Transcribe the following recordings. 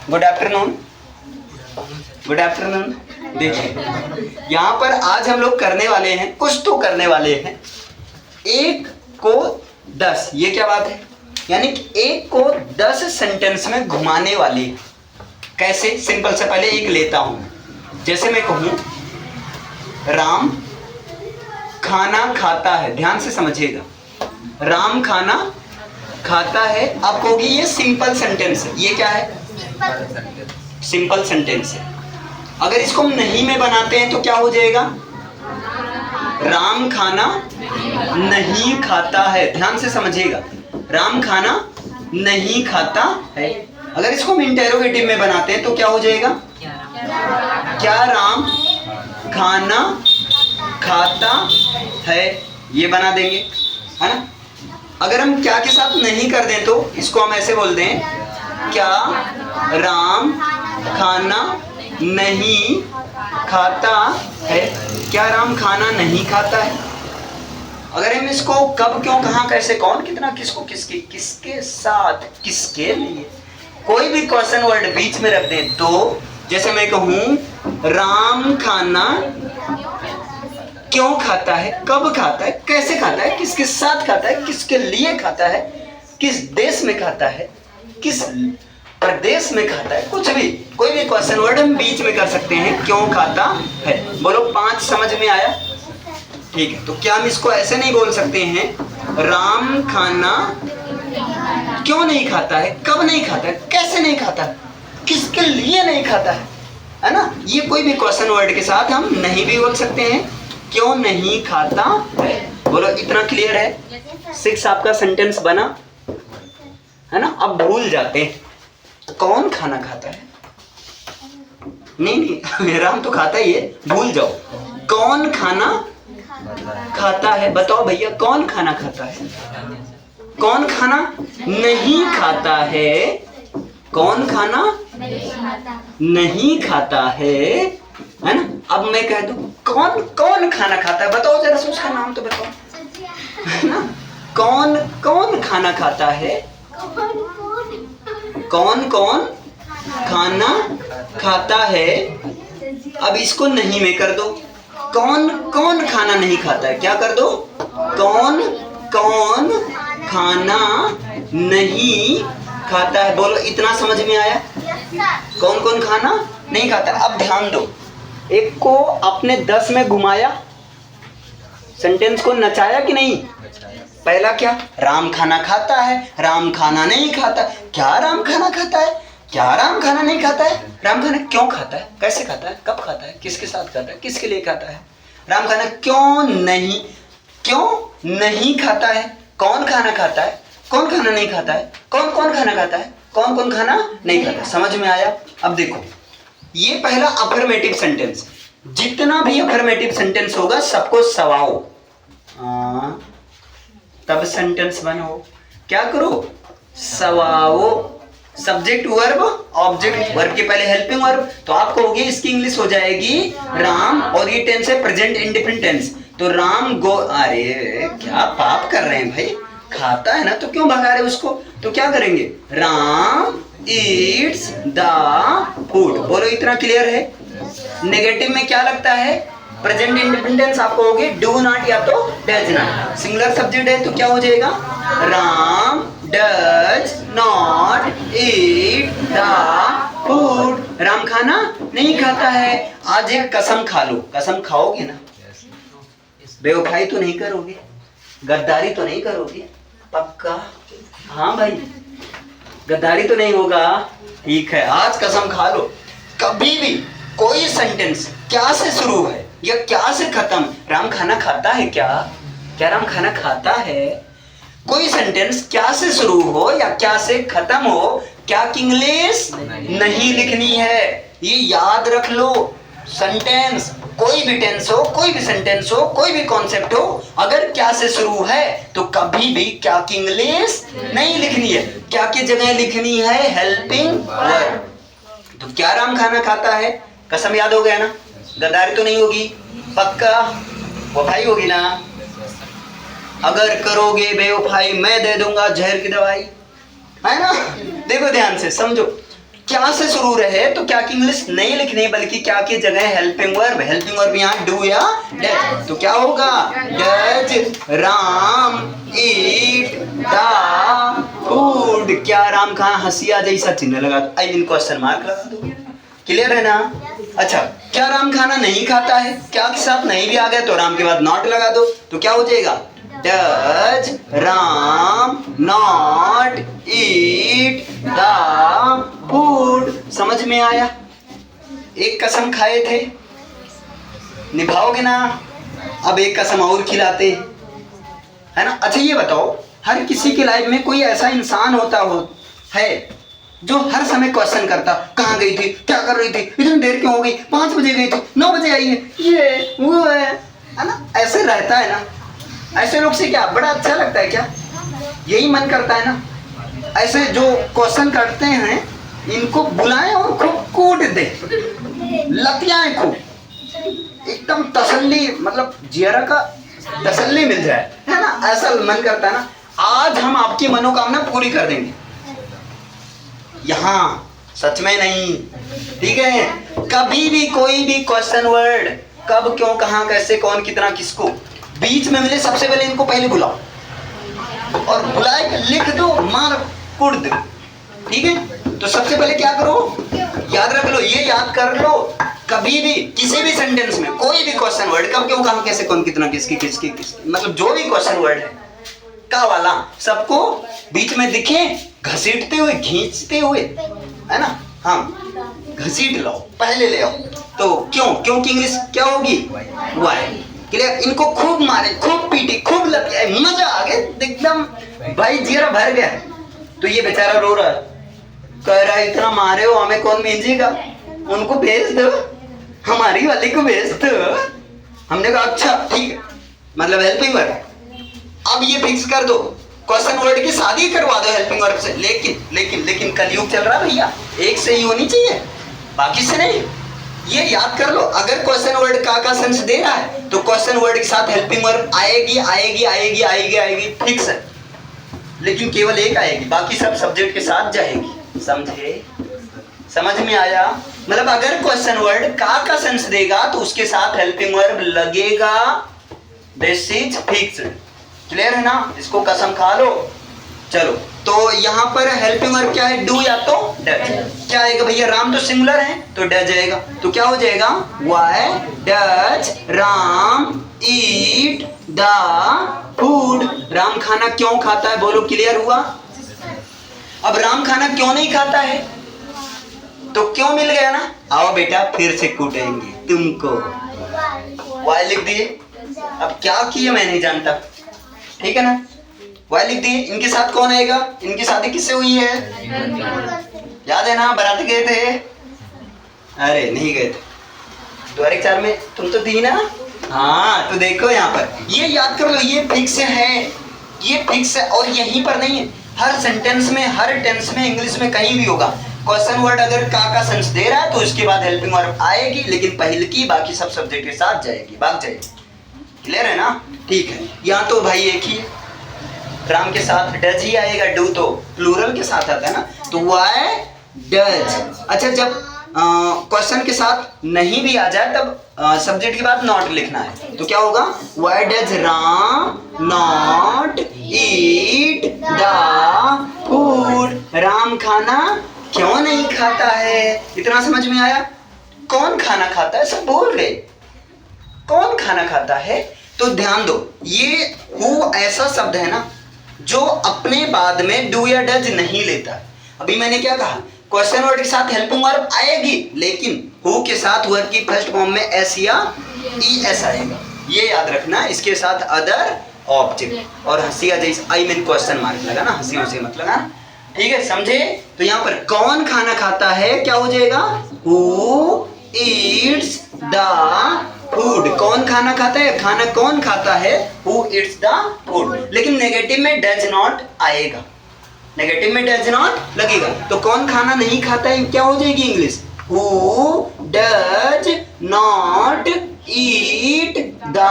Good afternoon. Good afternoon. देखिए यहाँ पर आज हम लोग करने वाले हैं, कुछ तो करने वाले हैं। 1 को 10, ये क्या बात है, यानी कि 1 को 10 सेंटेंस में घुमाने वाले। कैसे? सिंपल से पहले एक लेता हूं। जैसे मैं कहूं राम खाना खाता है, ध्यान से समझिएगा, राम खाना खाता है। आप कहोगे ये सिंपल सेंटेंस है। ये क्या है? सिंपल सेंटेंस है। अगर इसको हम नहीं में बनाते हैं तो क्या हो जाएगा? राम खाना नहीं खाता है। ध्यान से समझिएगा, राम खाना नहीं खाता है। अगर इसको हम इंटेरोगेटिव में बनाते हैं तो क्या हो जाएगा? क्या राम खाना खाता है, ये बना देंगे, है ना। अगर हम क्या के साथ नहीं कर दें तो इसको हम ऐसे बोल दें, क्या राम खाना नहीं खाता है। क्या राम खाना नहीं खाता है। अगर हम इसको कब, क्यों, कहां, कैसे, कौन, कितना, किसको, किसकी, किसके साथ, किसके लिए, कोई भी क्वेश्चन वर्ड बीच में रख दें तो, जैसे मैं कहूं राम खाना क्यों खाता है, कब खाता है, कैसे खाता है, किसके साथ खाता है, किसके लिए खाता है, किस देश में खाता है, किस प्रदेश में खाता है, कुछ भी, कोई भी क्वेश्चन वर्ड हम बीच में कर सकते हैं। क्यों खाता है। बोलो 5 समझ में आया? ठीक है। तो क्या हम इसको ऐसे नहीं बोल सकते हैं, राम खाना क्यों नहीं खाता है, कब नहीं खाता है, कैसे नहीं खाता है, किसके लिए नहीं खाता है ना। ये कोई भी क्वेश्चन वर्ड के साथ हम नहीं भी बोल सकते हैं, क्यों नहीं खाता है। बोलो इतना क्लियर है? 6 आपका सेंटेंस बना है ना। अब भूल जाते हैं, कौन खाना खाता है। नहीं राम तो खाता ही है, भूल जाओ। कौन खाना खाता है, बताओ भैया, कौन खाना खाता है। कौन खाना नहीं खाता है, कौन खाना नहीं खाता है ना। अब मैं कह दूं कौन कौन खाना खाता है, बताओ जरा से, उसका नाम तो बताओ, है ना। कौन कौन खाना खाता है, कौन कौन खाना खाता है। अब इसको नहीं में कर दो, कौन कौन खाना नहीं खाता है, क्या कर दो, कौन कौन खाना नहीं खाता है। बोलो इतना समझ में आया? कौन कौन खाना नहीं खाता। अब ध्यान दो, एक को आपने 10 में घुमाया, सेंटेंस को नचाया कि नहीं। पहला क्या, राम खाना खाता है, राम खाना नहीं खाता। क्या राम खाना खाता है, क्या राम खाना नहीं खाता है। राम खाना क्यों खाता है, कैसे खाता है, कब खाता है, किसके साथ खाता है, किसके लिए खाता है। राम खाना क्यों नहीं खाता है। कौन खाना खाता है, कौन खाना नहीं खाता है, कौन कौन खाना खाता है, कौन कौन खाना नहीं खाता। समझ में आया? अब देखो, ये पहला अफर्मेटिव सेंटेंस। जितना भी अफर्मेटिव सेंटेंस होगा सबको सवाओ, तब सेंटेंस बनाओ। क्या करो, सवाओ। सब्जेक्ट वर्ब ऑब्जेक्ट, वर्ब के पहले हेल्पिंग वर्ब। तो आप कहोगे इसकी इंग्लिश हो जाएगी राम, और ये टेंस है प्रेजेंट इंडिफिनिट टेंस। तो राम गो, अरे क्या पाप कर रहे हैं भाई, खाता है ना तो क्यों भगा रहे उसको। तो क्या करेंगे, राम ईट्स द फूड। बोलो इतना क्लियर है? नेगेटिव में क्या लगता है, प्रेजेंट इंडिपेंडेंस। आप कहोगे डू नॉट या तो डज नॉट। सिंगुलर सब्जेक्ट है तो क्या हो जाएगा, Ram does not eat the food. Ram खाना नहीं खाता है। आज एक कसम खा लो, कसम खाओगे ना, बेवफाई तो नहीं करोगे, गद्दारी तो नहीं करोगे, पक्का। हाँ भाई, गद्दारी तो नहीं होगा, ठीक है। आज कसम खा लो, कभी भी कोई सेंटेंस क्या से शुरू है या क्या से खत्म, राम खाना खाता है क्या, क्या राम खाना खाता है। कोई सेंटेंस क्या से शुरू हो या क्या से खत्म हो, क्या की इंग्लिश नहीं लिखनी है। ये याद रख लो। सेंटेंस कोई भी टेंस हो, कोई भी सेंटेंस हो, कोई भी कॉन्सेप्ट हो, अगर क्या से शुरू है तो कभी भी क्या की इंग्लिश नहीं लिखनी है। क्या की जगह लिखनी है हेल्पिंग वर्ब। तो क्या राम खाना खाता है, कसम याद हो गया ना, गद्दारी तो नहीं होगी, पक्का वफाई होगी ना। अगर करोगे बेवफाई मैं दे दूंगा जहर की दवाई, है ना। देखो ध्यान से समझो, क्या से शुरू रहे तो क्या की इंग्लिश नहीं लिखनी, बल्कि क्या की जगह हेल्पिंग वर्ब यहाँ डू या डज। तो क्या होगा, does Ram eat the food. क्या राम खाना, हंसिया जैसा चिन्ह लगा दो, आई मीन क्वेश्चन मार्क लगा दो। क्लियर है ना। अच्छा, क्या राम खाना नहीं खाता है, क्या के साथ नहीं भी आ गया तो राम के बाद नॉट लगा दो, तो क्या हो जाएगा, does Ram not eat the food. समझ में आया। एक कसम खाए थे, निभाओगे ना। अब एक कसम और खिलाते हैं, है ना। अच्छा ये बताओ, हर किसी की लाइफ में कोई ऐसा इंसान होता है जो हर समय क्वेश्चन करता, कहाँ गई थी, क्या कर रही थी, इतनी देर क्यों हो गई, 5 बजे गई थी, 9 बजे आई है, ये वो है ना। ऐसे रहता है ना। ऐसे लोग से क्या बड़ा अच्छा लगता है क्या, यही मन करता है ना। ऐसे जो क्वेश्चन करते हैं इनको बुलाएं और खूब कूट दे, लतियाएं खूब, एकदम तसल्ली, मतलब जियरा का तसल्ली मिल जाए, है ना। ऐसा मन करता है ना। आज हम आपकी मनोकामना पूरी कर देंगे, यहाँ सच में नहीं, ठीक है। कभी भी कोई भी क्वेश्चन वर्ड, कब क्यों कहाँ कैसे कौन कितना किसको, बीच में मिले सबसे पहले इनको पहले बुलाओ और बुलाए के लिख दो, मार कुड़ दो, ठीक है। तो सबसे पहले क्या करो, याद रख लो, ये याद कर लो, कभी भी किसी भी सेंटेंस में कोई भी क्वेश्चन वर्ड, कब क्यों कहाँ कैसे कौन कितना किसकी किसकी किसकी, मतलब जो भी क्वेश्चन वर्ड है का वाला, सबको बीच में दिखे, घसीटते हुए खींचते हुए, है ना। हाँ, घसीट लाओ, पहले ले आओ। तो क्यों, क्योंकि इंग्लिश क्या होगी, वाई। क्लियर। इनको खूब मारे, खूब पीटे, खूब लगे, मजा आ गया एकदम, भाई जीरा भर गया। तो ये बेचारा रो रहा है, कह रहा है इतना मारे हो हमें कौन भेजेगा, उनको भेज दो, हमारी वाली को भेज दो। हमने कहा अच्छा ठीक है, मतलब हेल्पिंग वर्ब। अब ये फिक्स कर दो, क्वेश्चन वर्ड की शादी करवा दो हेल्पिंग वर्ब से। लेकिन लेकिन लेकिन कलयुग चल रहा है भैया, एक से ही होनी चाहिए, बाकी से नहीं। ये याद कर लो, अगर क्वेश्चन वर्ड का सेंस दे रहा है तो क्वेश्चन वर्ड के साथ हेल्पिंग वर्ब आएगी आएगी आएगी आएगी आएगी, फिक्स है। लेकिन केवल एक आएगी, बाकी सब सब्जेक्ट के साथ जाएगी। समझे, समझ में आया। मतलब अगर क्वेश्चन वर्ड का सेंस देगा तो उसके साथ हेल्पिंग वर्ब लगेगा, दिस इज फिक्स्ड। क्लियर है ना, इसको कसम खा लो। चलो, तो यहाँ पर हेल्पिंग वर्ब क्या है, डू या तो डज। क्या आएगा भैया, राम तो सिंगुलर है तो डज आएगा, तो क्या हो जाएगा, why does Ram eat the food. Ram खाना क्यों खाता है, बोलो। क्लियर हुआ। अब राम खाना क्यों नहीं खाता है, तो क्यों मिल गया ना। आओ बेटा फिर से कूटेंगे तुमको, वाई लिख दिए। अब क्या किया मैं नहीं जानता, ठीक है ना। वाई लिख दिए। इनके साथ कौन आएगा, इनकी शादी किससे हुई है, याद है ना, बारात गए थे। अरे नहीं गए थे, 2004 में तुम तो थी ना। हाँ, तो देखो यहाँ पर ये याद कर लो, ये फिक्स है, ये फिक्स है। और यहीं पर नहीं है, हर सेंटेंस में, हर टेंस में, इंग्लिश में कहीं भी होगा, क्वेश्चन वर्ड अगर का सेंस दे रहा है तो उसके बाद हेल्पिंग वर्ब आएगी, लेकिन पहले की बाकी सब सब्जेक्ट के साथ जाएगी, भाग जाएगी। क्लियर है ना, ठीक है। यहाँ तो भाई एक ही राम के साथ डज ही आएगा, डू तो प्लूरल के साथ आता है ना, तो व्हाई डज। अच्छा, जब क्वेश्चन के साथ नहीं भी आ जाए तब सब्जेक्ट के बाद नॉट लिखना है, तो क्या होगा, why does Ram not eat the food. Ram खाना क्यों नहीं खाता है। इतना समझ में आया। कौन खाना खाता है, सब बोल गए, कौन खाना खाता है। तो ध्यान दो, ये हु ऐसा शब्द है ना जो अपने बाद में डू या डज नहीं लेता। अभी मैंने क्या कहा, क्वेश्चन वर्ड के साथ हेल्पिंग वर्ब आएगी, लेकिन हु के साथ वर्ब की फर्स्ट फॉर्म में एस या ई एस आएगा, ये याद रखना। इसके साथ अदर ऑब्जेक्ट, और हंसिया जैसे, आई मीन क्वेश्चन मार्क लगा ना, हंसी हंसी मत लगा, ठीक है, समझे। तो यहाँ पर कौन खाना खाता है, क्या हो जाएगा, हु ईट्स द फूड। कौन खाना खाता है, खाना कौन खाता है, हु ईट्स द फूड। लेकिन नेगेटिव में डज नॉट आएगा, नेगेटिव में डज नॉट लगेगा। तो कौन खाना नहीं खाता है, क्या हो जाएगी English, who does not eat the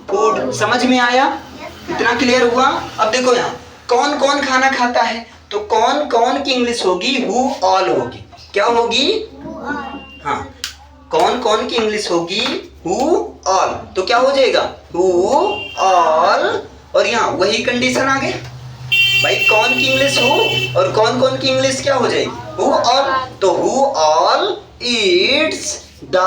food. समझ में आया, इतना क्लियर हुआ। अब देखो यहाँ कौन कौन खाना खाता है, तो कौन कौन की इंग्लिश होगी, हु ऑल होगी। क्या होगी? हाँ, कौन कौन की इंग्लिश होगी? Who all. तो क्या हो जाएगा? Who all. और यहाँ वही कंडीशन आ गई भाई, कौन की इंग्लिश हु और कौन कौन की इंग्लिश क्या हो जाएगी? Who all. तो who all eats the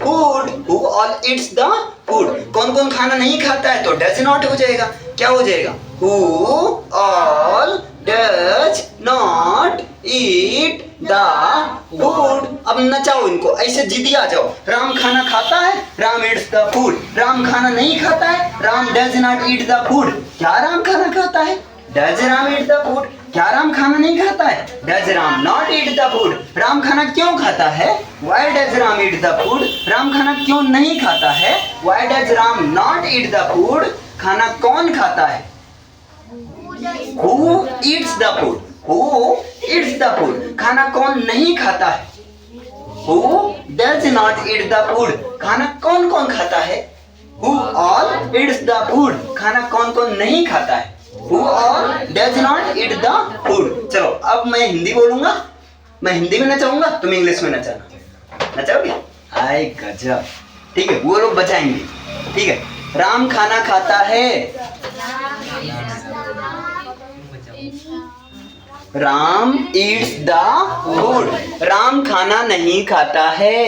food. Who all eats the food. कौन कौन खाना नहीं खाता है? तो डज नॉट हो जाएगा। क्या हो जाएगा? Who all does not eat the food. अब नचाओ इनको, ऐसे जिद्दी आ जाओ। राम खाना खाता है, Ram Yeats the food. Ram खाना नहीं खाता है, Ram does not eat the food. क्या राम खाना खाता है? Does Ram eat the food. क्या राम खाना नहीं खाता है? Does Ram not eat the food. Ram खाना क्यों खाता है? Why does Ram eat the food. Ram खाना क्यों नहीं खाता है? Why does Ram not eat the food. खाना कौन खाता है? Who eats the food? Who eats the food? खाना कौन नहीं खाता है? Who does not eat the food? खाना कौन कौन खाता है? Who all eats the food? खाना कौन कौन नहीं खाता है? Who all does not eat the food? चलो अब मैं हिंदी बोलूंगा, मैं हिंदी में नचाऊंगा, तुम इंग्लिश में नचाना। नचाओगे? आए गजब। ठीक है, वो लोग बचाएंगे। ठीक है, राम खाना खाता है। Ram Yeats the food. Ram खाना नहीं खाता है।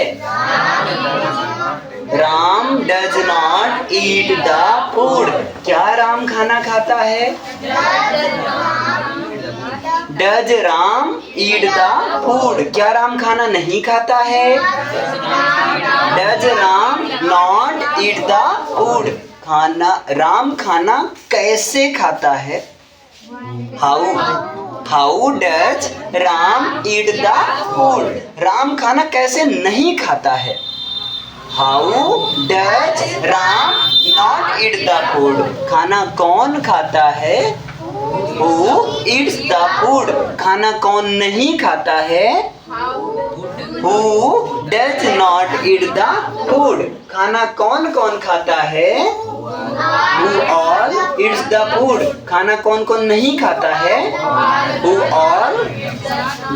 Ram does not eat the food. क्या राम खाना खाता है? Does Ram eat the food. क्या राम खाना नहीं खाता है? Does Ram not eat the food. खाना राम खाना कैसे खाता है? How does Ram eat the food. Ram खाना कैसे नहीं खाता है? How does Ram not eat the food. खाना कौन खाता है? Who Yeats the food. खाना कौन नहीं खाता है? Who does not eat the food. खाना कौन कौन खाता है? Who all eats the food? खाना कौन कौन नहीं खाता है? Who all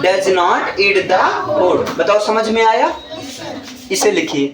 does not eat the food? बताओ समझ में आया? इसे लिखिए।